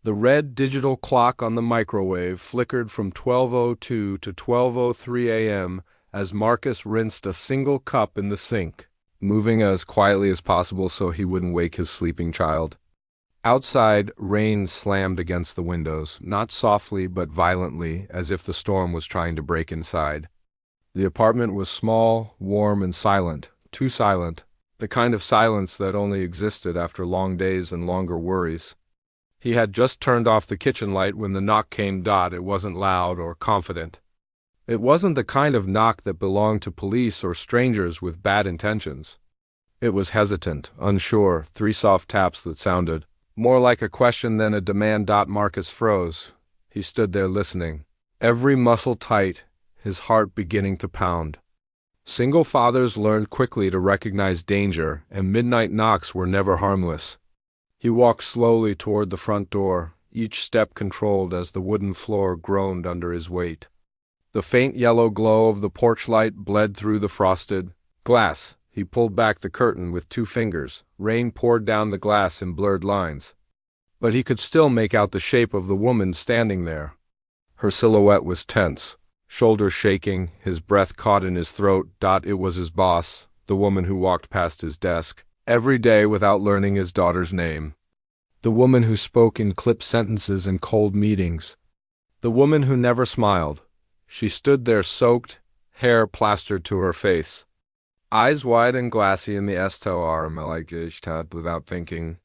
The red digital clock on the microwave flickered from 12:02 to 12:03 a.m. as Marcus rinsed a single cup in the sink, moving as quietly as possible so he wouldn't wake his sleeping child. Outside, rain slammed against the windows, not softly but violently, as if the storm was trying to break inside. The apartment was small, warm, and silent, too silent, the kind of silence that only existed after long days and longer worries. He had just turned off the kitchen light when the knock came. It wasn't loud or confident. It wasn't the kind of knock that belonged to police or strangers with bad intentions. It was hesitant, unsure, 3 soft taps that sounded more like a question than a demand. Marcus froze. He stood there listening, every muscle tight, his heart beginning to pound. Single fathers learned quickly to recognize danger, and midnight knocks were never harmless. He walked slowly toward the front door, each step controlled as the wooden floor groaned under his weight. The faint yellow glow of the porch light bled through the frosted glass. He pulled back the curtain with 2 fingers. Rain poured down the glass in blurred lines. But he could still make out the shape of the woman standing there. Her silhouette was tense, shoulders shaking, his breath caught in his throat. It was his boss, the woman who walked past his desk every day without learning his daughter's name. The woman who spoke in clipped sentences in cold meetings. The woman who never smiled. She stood there soaked, hair plastered to her face. Eyes wide and glassy in the STOR without thinking.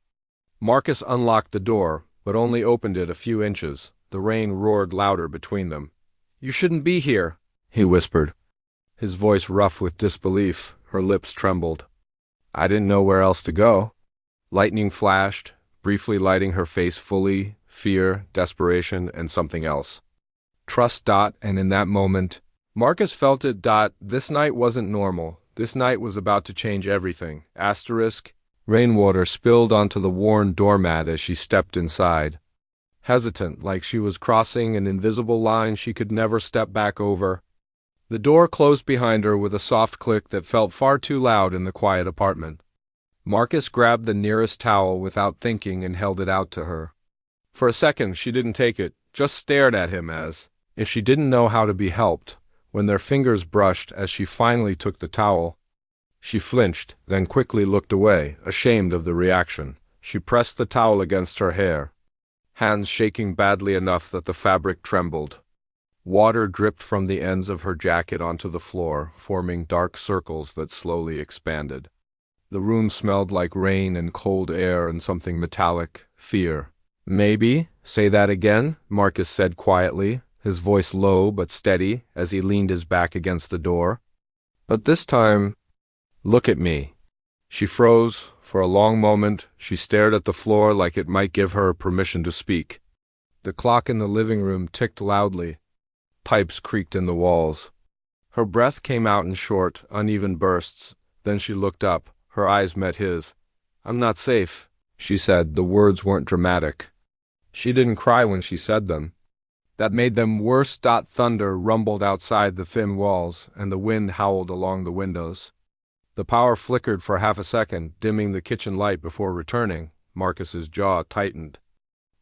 Marcus unlocked the door, but only opened it a few inches. The rain roared louder between them. "You shouldn't be here," he whispered, his voice rough with disbelief. Her lips trembled. "I didn't know where else to go." Lightning flashed, briefly lighting her face fully, fear, desperation, and something else. Trust. And in that moment, Marcus felt it. This night wasn't normal. This night was about to change everything. Rainwater spilled onto the worn doormat as she stepped inside. Hesitant, like she was crossing an invisible line she could never step back over. The door closed behind her with a soft click that felt far too loud in the quiet apartment. Marcus grabbed the nearest towel without thinking and held it out to her. For a second she didn't take it, just stared at him as if she didn't know how to be helped. When their fingers brushed as she finally took the towel, she flinched, then quickly looked away, ashamed of the reaction. She pressed the towel against her hair, hands shaking badly enough that the fabric trembled. Water dripped from the ends of her jacket onto the floor, forming dark circles that slowly expanded. The room smelled like rain and cold air and something metallic, fear. "Maybe, say that again," Marcus said quietly, his voice low but steady as he leaned his back against the door. "But this time, look at me." She froze. For a long moment, she stared at the floor like it might give her permission to speak. The clock in the living room ticked loudly. Pipes creaked in the walls. Her breath came out in short, uneven bursts. Then she looked up. Her eyes met his. "I'm not safe," she said. The words weren't dramatic. She didn't cry when she said them. That made them worse. Thunder rumbled outside the thin walls, and the wind howled along the windows. The power flickered for half a second, dimming the kitchen light before returning. Marcus's jaw tightened.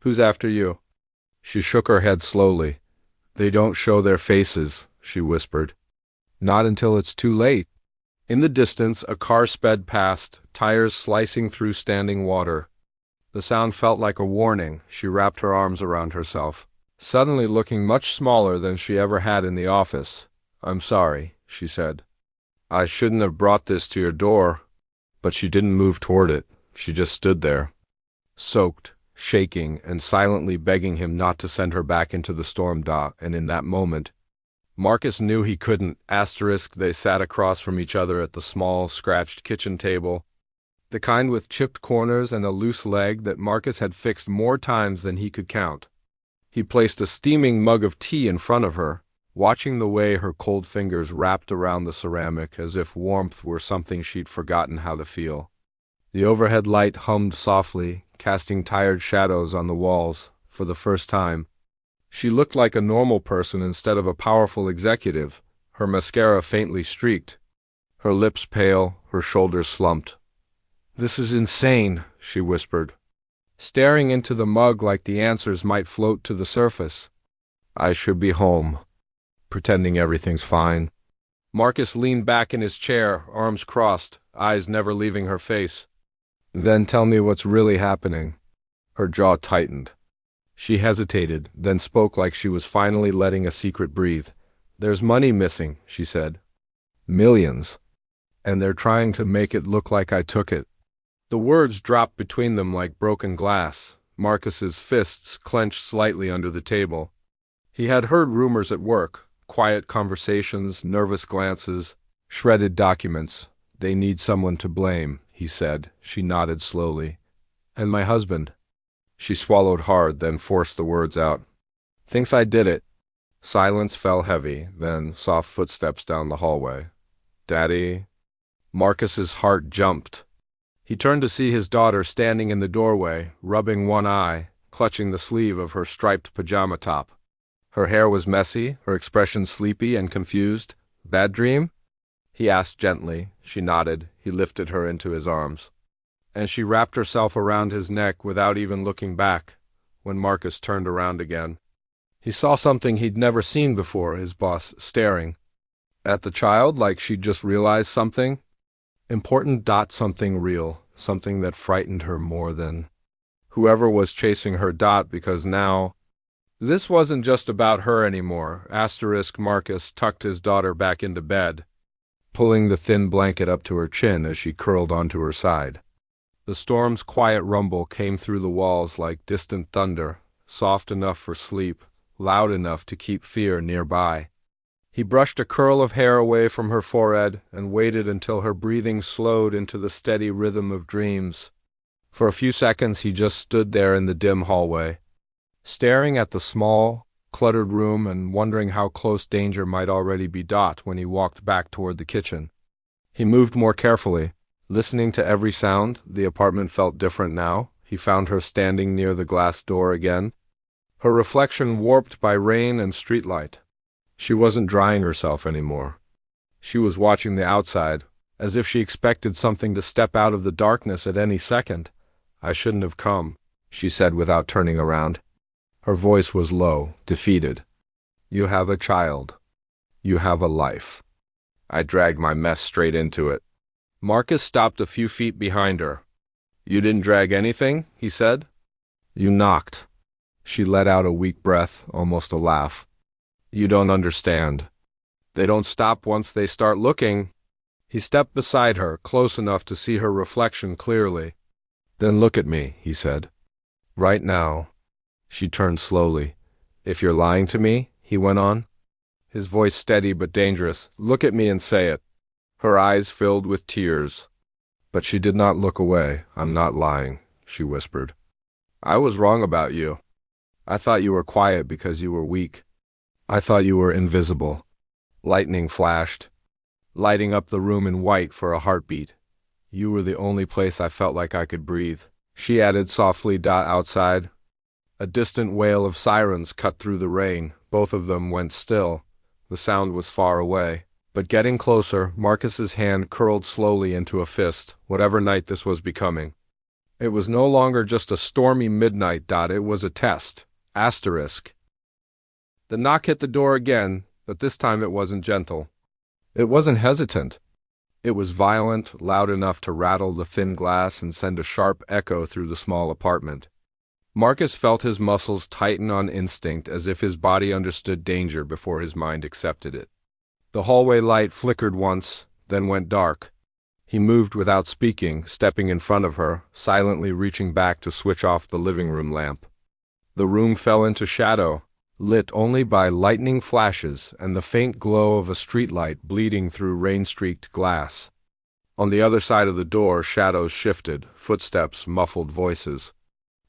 "Who's after you?" She shook her head slowly. "They don't show their faces," she whispered. "Not until it's too late." In the distance, a car sped past, tires slicing through standing water. The sound felt like a warning. She wrapped her arms around herself, suddenly looking much smaller than she ever had in the office. "I'm sorry," she said. "I shouldn't have brought this to your door." But she didn't move toward it. She just stood there, soaked, shaking, and silently begging him not to send her back into the storm. And in that moment, Marcus knew he couldn't. They sat across from each other at the small, scratched kitchen table, the kind with chipped corners and a loose leg that Marcus had fixed more times than he could count. He placed a steaming mug of tea in front of her, watching the way her cold fingers wrapped around the ceramic as if warmth were something she'd forgotten how to feel. The overhead light hummed softly, casting tired shadows on the walls. For the first time, she looked like a normal person instead of a powerful executive, her mascara faintly streaked, her lips pale, her shoulders slumped. "This is insane," she whispered. staring into the mug like the answers might float to the surface. I should be home, pretending everything's fine. Marcus leaned back in his chair, arms crossed, eyes never leaving her face. Then tell me what's really happening. Her jaw tightened. She hesitated, then spoke like she was finally letting a secret breathe. There's money missing, she said. Millions. And they're trying to make it look like I took it. The words dropped between them like broken glass. Marcus's fists clenched slightly under the table. He had heard rumors at work, quiet conversations, nervous glances, shredded documents. They need someone to blame, he said. She nodded slowly. And my husband. She swallowed hard, then forced the words out. Thinks I did it. Silence fell heavy, then soft footsteps down the hallway. Daddy? Marcus's heart jumped. He turned to see his daughter standing in the doorway, rubbing one eye, clutching the sleeve of her striped pajama top. Her hair was messy, her expression sleepy and confused. Bad dream? He asked gently. She nodded. He lifted her into his arms. And she wrapped herself around his neck without even looking back. When Marcus turned around again, he saw something he'd never seen before, his boss staring at the child like she'd just realized something. Important. Something real, something that frightened her more than whoever was chasing her. Because now, this wasn't just about her anymore. Marcus tucked his daughter back into bed, pulling the thin blanket up to her chin as she curled onto her side. The storm's quiet rumble came through the walls like distant thunder, soft enough for sleep, loud enough to keep fear nearby. He brushed a curl of hair away from her forehead and waited until her breathing slowed into the steady rhythm of dreams. For a few seconds he just stood there in the dim hallway, staring at the small, cluttered room and wondering how close danger might already be. When he walked back toward the kitchen, he moved more carefully, listening to every sound. The apartment felt different now. He found her standing near the glass door again, her reflection warped by rain and streetlight. She wasn't drying herself anymore. She was watching the outside, as if she expected something to step out of the darkness at any second. I shouldn't have come, she said without turning around. Her voice was low, defeated. You have a child. You have a life. I dragged my mess straight into it. Marcus stopped a few feet behind her. You didn't drag anything, he said. You knocked. She let out a weak breath, almost a laugh. You don't understand. They don't stop once they start looking. He stepped beside her, close enough to see her reflection clearly. Then look at me, he said. Right now. She turned slowly. If you're lying to me, he went on, his voice steady but dangerous, look at me and say it. Her eyes filled with tears. But she did not look away. I'm not lying, she whispered. I was wrong about you. I thought you were quiet because you were weak. I thought you were invisible. Lightning flashed, lighting up the room in white for a heartbeat. You were the only place I felt like I could breathe. She added softly. Outside, a distant wail of sirens cut through the rain. Both of them went still. The sound was far away. But getting closer, Marcus's hand curled slowly into a fist, whatever night this was becoming. It was no longer just a stormy midnight. It was a test. Asterisk. The knock hit the door again, but this time it wasn't gentle. It wasn't hesitant. It was violent, loud enough to rattle the thin glass and send a sharp echo through the small apartment. Marcus felt his muscles tighten on instinct, as if his body understood danger before his mind accepted it. The hallway light flickered once, then went dark. He moved without speaking, stepping in front of her, silently reaching back to switch off the living room lamp. The room fell into shadow, lit only by lightning flashes and the faint glow of a streetlight bleeding through rain-streaked glass. On the other side of the door, shadows shifted, footsteps, muffled voices.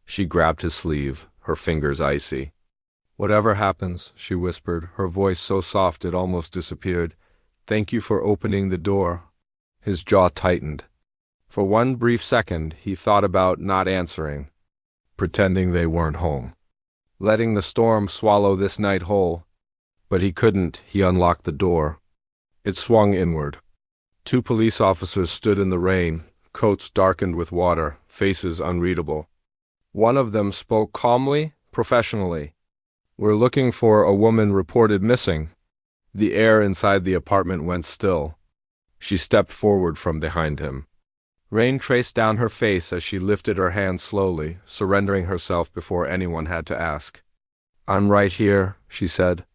She grabbed his sleeve, her fingers icy. Whatever happens, she whispered, her voice so soft it almost disappeared. Thank you for opening the door. His jaw tightened. For one brief second, he thought about not answering, pretending they weren't home, letting the storm swallow this night whole. But he couldn't. He unlocked the door. It swung inward. 2 police officers stood in the rain, coats darkened with water, faces unreadable. One of them spoke calmly, professionally. "We're looking for a woman reported missing." The air inside the apartment went still. She stepped forward from behind him. Rain traced down her face as she lifted her hand slowly, surrendering herself before anyone had to ask. "I'm right here," she said.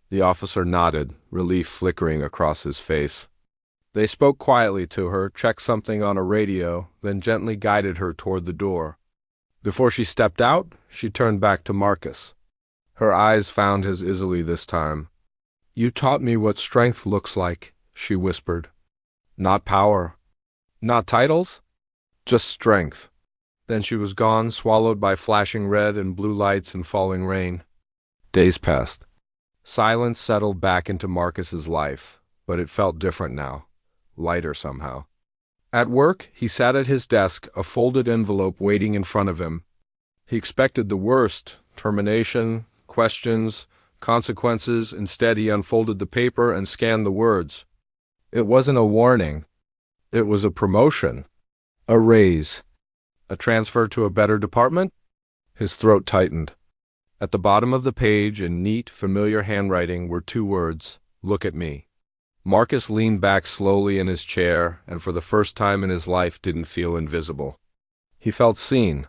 The officer nodded, relief flickering across his face. They spoke quietly to her, checked something on a radio, then gently guided her toward the door. Before she stepped out, she turned back to Marcus. Her eyes found his easily this time. "You taught me what strength looks like," she whispered. "Not power. Not titles. Just strength." Then she was gone, swallowed by flashing red and blue lights and falling rain. Days passed. Silence settled back into Marcus's life, but it felt different now, lighter somehow. At work, he sat at his desk, a folded envelope waiting in front of him. He expected the worst, termination, questions, consequences. Instead, he unfolded the paper and scanned the words. It wasn't a warning. It was a promotion. A raise. A transfer to a better department? His throat tightened. At the bottom of the page, in neat, familiar handwriting, were 2 words, "Look at me." Marcus leaned back slowly in his chair, and for the first time in his life didn't feel invisible. He felt seen.